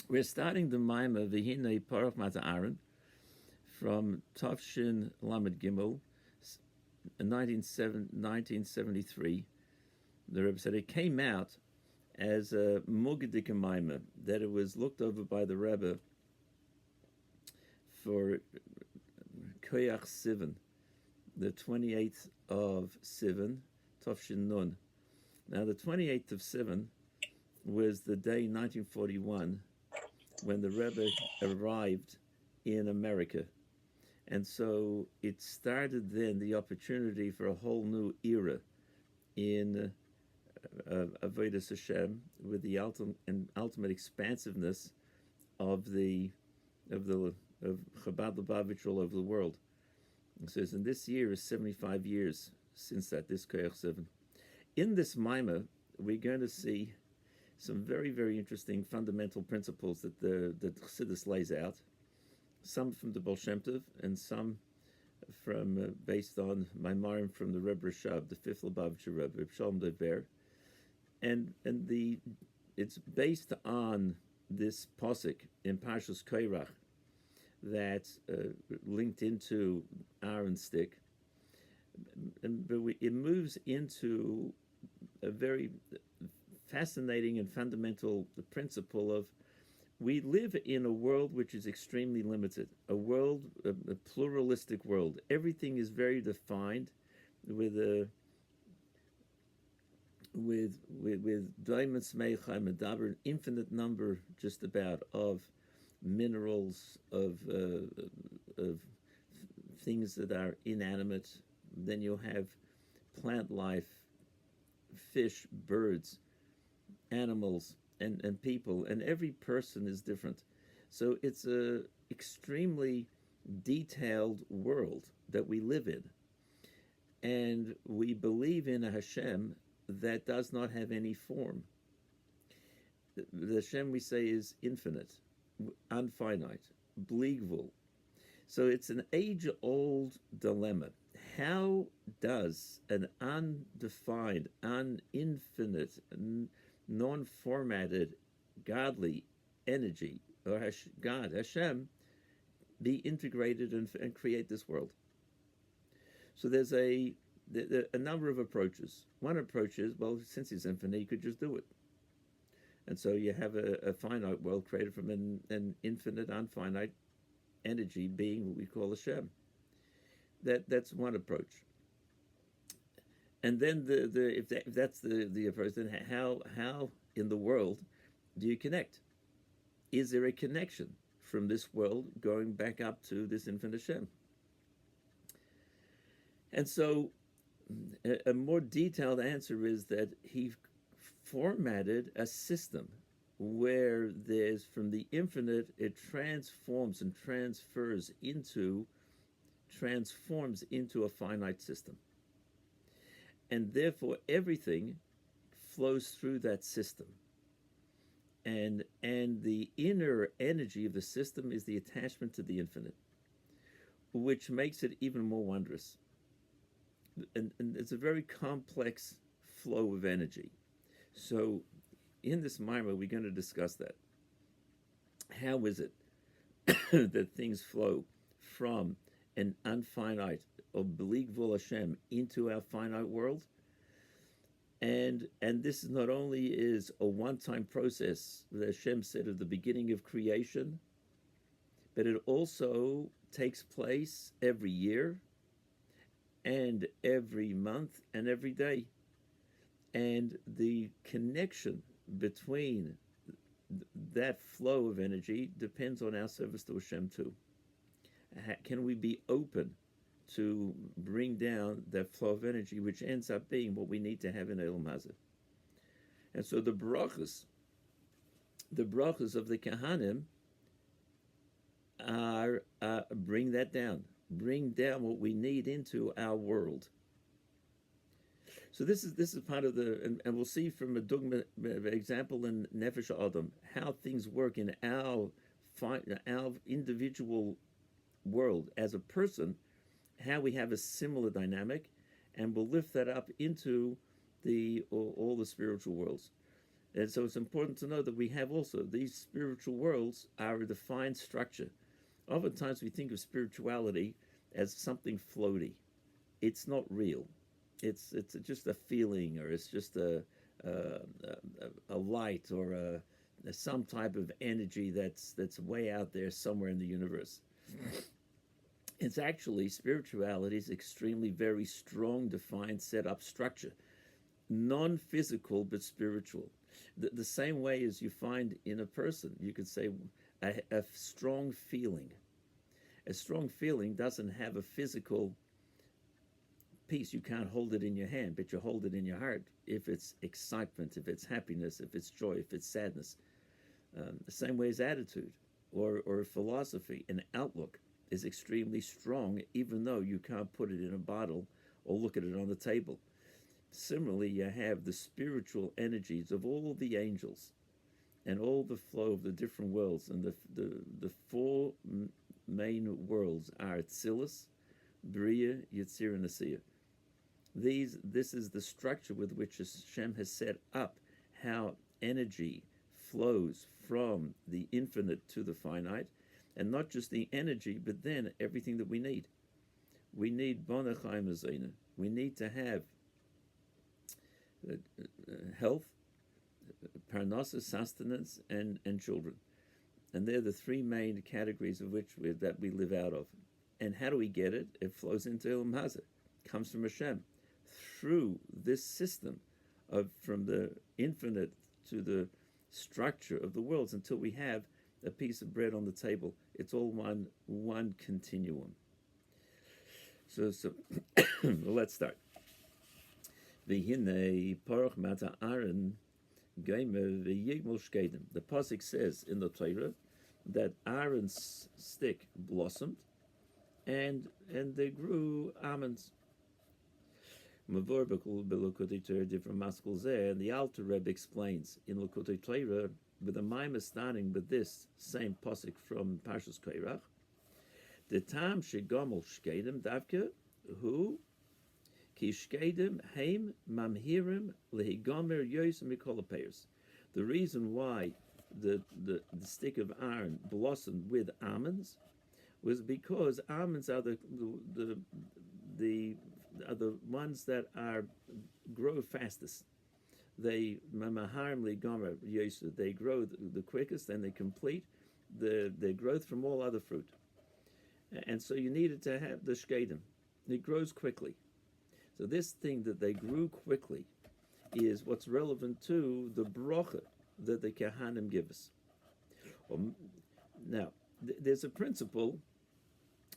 We're starting the Maimah V'hinei Porach Mateh Aharon from Tavshin Lamed Gimel, 1973. The Rebbe said it came out as a Mugadik Maimah, that it was looked over by the Rebbe for Koyach Sivan, the 28th of Sivan, Tavshin Nun. Now, the 28th of Sivan was the day 1941 when the Rebbe arrived in America. And so it started then the opportunity for a whole new era in Avodas Hashem, with the ultimate expansiveness of Chabad Lubavitch all over the world. It says, and this year is 75 years since that, this Koyach 7. In this Maimah, we're going to see some very, very interesting fundamental principles that the Chassidus lays out, some from the Baal Shem Tov and some from based on Maimarim from the Rebbe Rashab, the fifth Lubavitcher Rebbe, Reb Shalom Dever, and it's based on this posuk in Parshas Porach that's linked into Aaron's stick, but it moves into a very fascinating and fundamental principle of, we live in a world which is extremely limited, a pluralistic world. Everything is very defined with diamonds medaber, an infinite number just about of minerals, of things that are inanimate. Then you'll have plant life, fish, birds, animals, and people, and every person is different. So it's a extremely detailed world that we live in. And we believe in a Hashem that does not have any form. The Hashem, we say, is infinite, unfinite, bligvul. So it's an age-old dilemma. How does an undefined, uninfinite, non-formatted, godly energy, or God, Hashem, be integrated and create this world? So there's a number of approaches. One approach is, well, since he's infinite, he could just do it. And so you have a finite world created from an infinite, unfinite energy being, what we call Hashem. That's one approach. And then if that's the approach, then how in the world do you connect? Is there a connection from this world going back up to this infinite Hashem? And so a more detailed answer is that he formatted a system where there's, from the infinite, it transforms into a finite system. And therefore everything flows through that system. And the inner energy of the system is the attachment to the infinite, which makes it even more wondrous. And it's a very complex flow of energy. So in this Maimah, we're going to discuss that. How is it that things flow from an unfinite, oblique Vol Hashem, into our finite world? And this is not only is a one-time process that Hashem said at the beginning of creation, but it also takes place every year and every month and every day. And the connection between that flow of energy depends on our service to Hashem too. Can we be open to bring down that flow of energy, which ends up being what we need to have in Elam Hazeh? And so the brachas of the Kahanim are bring that down, bring down what we need into our world. So this is part of and we'll see from a dogma example in Nefesh Adam how things work in our individual world as a person, how we have a similar dynamic, and we'll lift that up into all the spiritual worlds. And so it's important to know that we have also these spiritual worlds are a defined structure. Oftentimes we think of spirituality as something floaty. It's not real. It's just a feeling, or it's just a light, or some type of energy that's way out there somewhere in the universe. It's actually, spirituality is extremely very strong, defined, set up structure, non-physical but spiritual. The same way as you find in a person, you could say a strong feeling. A strong feeling doesn't have a physical piece. You can't hold it in your hand, but you hold it in your heart. If it's excitement, if it's happiness, if it's joy, if it's sadness. The same way as attitude or philosophy, an outlook is extremely strong, even though you can't put it in a bottle or look at it on the table. Similarly, you have the spiritual energies of all the angels and all the flow of the different worlds. And the four main worlds are Tzilus, Bria, Yetzir, and Asiya. This is the structure with which Hashem has set up how energy flows from the infinite to the finite, and not just the energy, but then everything that we need. We need Bona Chaim Azayna. We need to have health, parnasa, sustenance, and children. And they're the three main categories of which that we live out of. And how do we get it? It flows into Ilam Hazeh. It comes from Hashem. Through this system from the infinite to the structure of the worlds, until we have a piece of bread on the table. It's all one continuum. So let's start. V'hinei Porach Mateh Aharon Geimer v'yigmol shkedim. The pasuk says in the Torah that Aaron's stick blossomed, and they grew almonds. Mavor b'Lokotei Torah different maskul zeh, and the Alter Rebbe explains in Lokotei Torah with a maimah starting with this same pasuk from Parshas Korach. The time shegomel shkedim davke who ki shkedim heim mamhirim lehigomer yos mikol hapeiros. The reason why the stick of Aaron blossomed with almonds was because almonds are the ones that grow fastest. They they grow the quickest, and they complete their growth from all other fruit. And so you needed to have the shkedim. It grows quickly. So this thing that they grew quickly is what's relevant to the bracha that the Kohanim give us. Now, there's a principle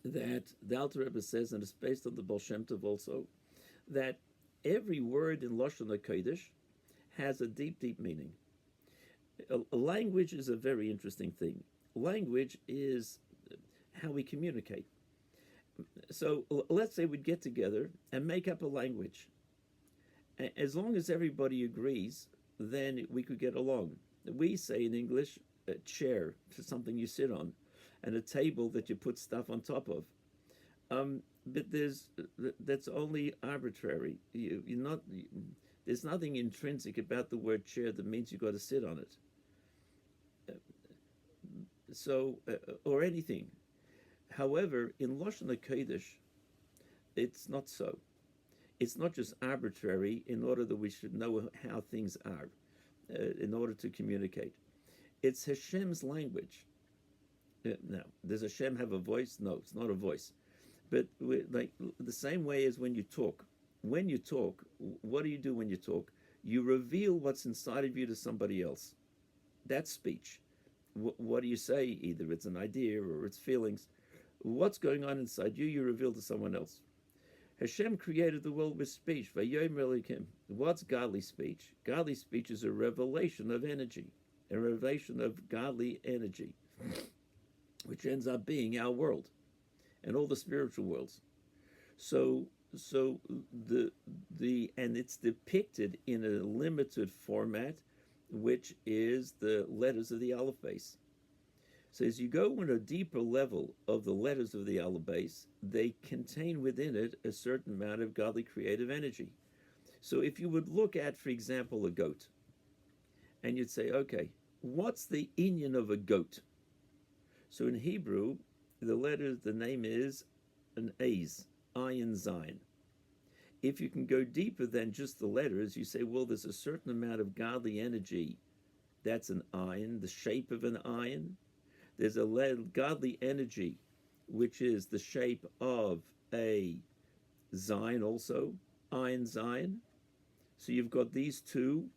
that the Alter Rebbe says, and it's based on the Baal Shem Tov also, that every word in Lashon HaKodesh has a deep, deep meaning. Language is a very interesting thing. Language is how we communicate. So let's say we'd get together and make up a language. As long as everybody agrees, then we could get along. We say in English, a chair for something you sit on, and a table that you put stuff on top of. But that's only arbitrary. There's nothing intrinsic about the word chair that means you've got to sit on it. Or anything. However, in Lashon HaKodesh, it's not so. It's not just arbitrary in order that we should know how things are, in order to communicate. It's Hashem's language. Now, does Hashem have a voice? No, it's not a voice. But like the same way as when you talk. When you talk, what do you do when you talk? You reveal what's inside of you to somebody else. That's speech. What do you say? Either it's an idea or it's feelings. What's going on inside you, you reveal to someone else. Hashem created the world with speech. What's godly speech? Godly speech is a revelation of energy, a revelation of godly energy, which ends up being our world and all the spiritual worlds. So and it's depicted in a limited format, which is the letters of the Aleph base. So as you go on a deeper level of the letters of the Aleph base, they contain within it a certain amount of godly creative energy. So if you would look at, for example, a goat, and you'd say, okay, what's the inyan of a goat? So in Hebrew, the name is an A's, ayin zayin. If you can go deeper than just the letters, you say, well, there's a certain amount of godly energy. That's an ayin, the shape of an ayin. There's a godly energy, which is the shape of a zayin also, ayin zayin. So you've got these two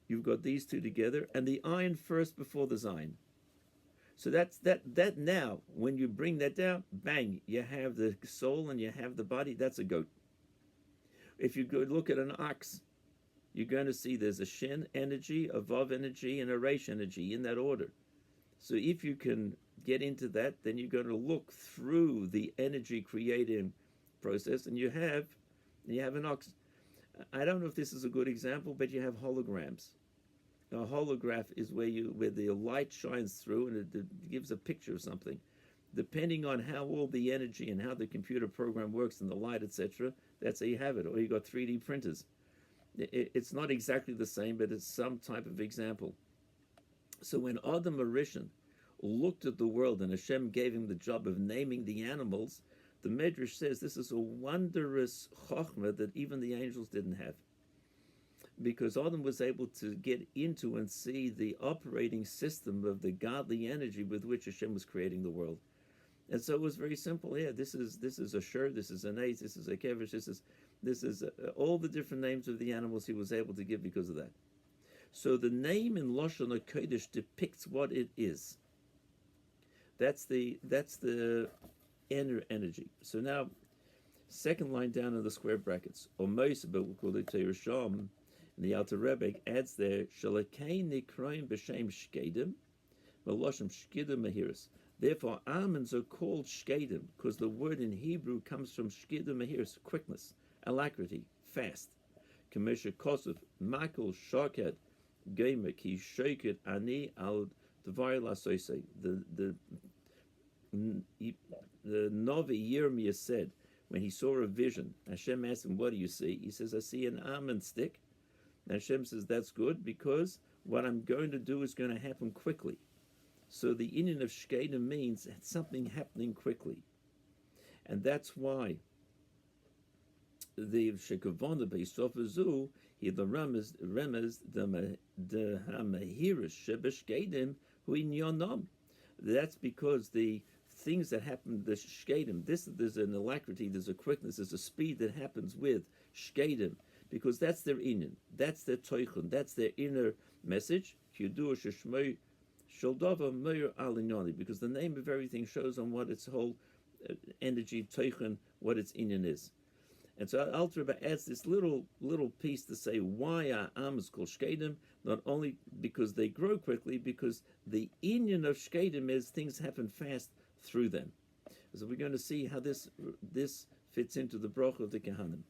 together, and the ayin first before the zayin. So that now, when you bring that down, bang, you have the soul and you have the body. That's a goat. If you go look at an ox, you're going to see there's a shin energy, a vav energy, and a resh energy in that order. So if you can get into that, then you're going to look through the energy creating process, and you have an ox. I don't know if this is a good example, but you have holograms. A holograph is where the light shines through and it gives a picture of something. Depending on how all the energy and how the computer program works and the light, etc., that's how you have it. Or you got 3D printers. It's not exactly the same, but it's some type of example. So when Adam Arishan looked at the world and Hashem gave him the job of naming the animals, the Medrash says this is a wondrous chokhmah that even the angels didn't have. Because Adam was able to get into and see the operating system of the godly energy with which Hashem was creating the world. And so it was very simple. Yeah, this is a shur, this is an ace, this is a kevish, this is all the different names of the animals he was able to give because of that. So the name in Lashon HaKodesh depicts what it is. That's the inner energy. So now, second line down in the square brackets, Omois, but we'll call it Teirasham, and the Alter Rebbe adds there, Shalakei Nikroim B'Shem Shkedim, Meloshem Shkedim Mahiris. Therefore, almonds are called shkedim because the word in Hebrew comes from shkedim mahiris, quickness, alacrity, fast. Kamesha kosov, makol shoket, gamer ki shoket ani al dvar lasoise. The Novi Yirmiyah said when he saw a vision, Hashem asked him, "What do you see?" He says, "I see an almond stick." And Hashem says, "That's good because what I'm going to do is going to happen quickly." So the inyan of shkedim means something happening quickly. And that's why the shekavona beisofazu, he the remez the hamahirish shebeshkedim hu inyonom. That's because the things that happen, the shkedim, there's an alacrity, there's a quickness, there's a speed that happens with shkedim, because that's their inyan, that's their toichun, that's their inner message. Because the name of everything shows on what its whole energy, teichen, what its inyan is. And so Alter Rebbe adds this little piece to say why our ams called shkedim, not only because they grow quickly, because the inyan of shkedim is things happen fast through them. So we're going to see how this fits into the bracha of the Kehanim.